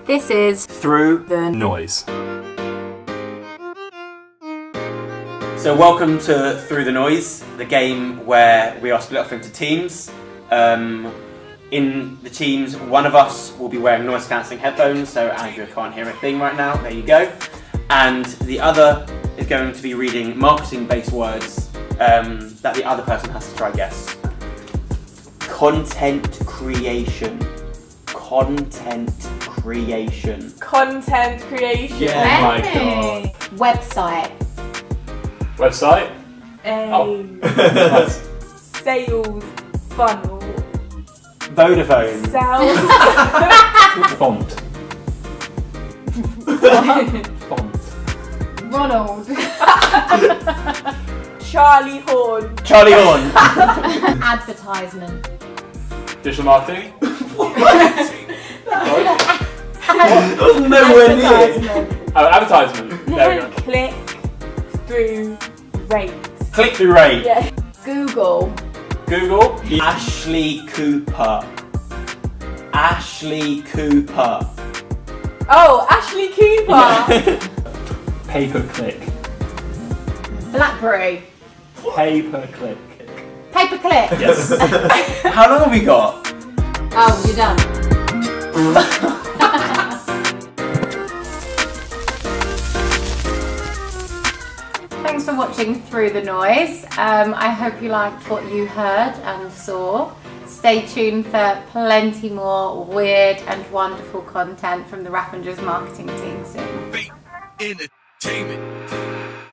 This is Through the Noise. So welcome to Through the Noise, the game where we are split off into teams. In the teams, one of us will be wearing noise cancelling headphones, so Andrea can't hear a thing right now. There you go. And the other is going to be reading marketing-based words that the other person has to try guess. Content creation. Content creation. Content creation. Yeah. Oh my god. website. Website? Sales funnel. Vodafone. Sales. Font. Font. Ronald. Charlie Horn. Charlie Horn. Advertisement. Digital marketing? That was nowhere near. Advertisement. Oh, advertisement. There we go. Click through rate. Click-through rate. Yeah. Google. Google? Ashlee Cooper. Ashlee Cooper. Oh, Ashlee Cooper. Pay-per-click. Blackberry. Pay-per-click. Pay-per-click. Yes. How long have we got? Oh, you're done. Thanks for watching Through the Noise. I hope you liked what you heard and saw. Stay tuned for plenty more weird and wonderful content from the Raffingers Marketing team soon. Entertainment.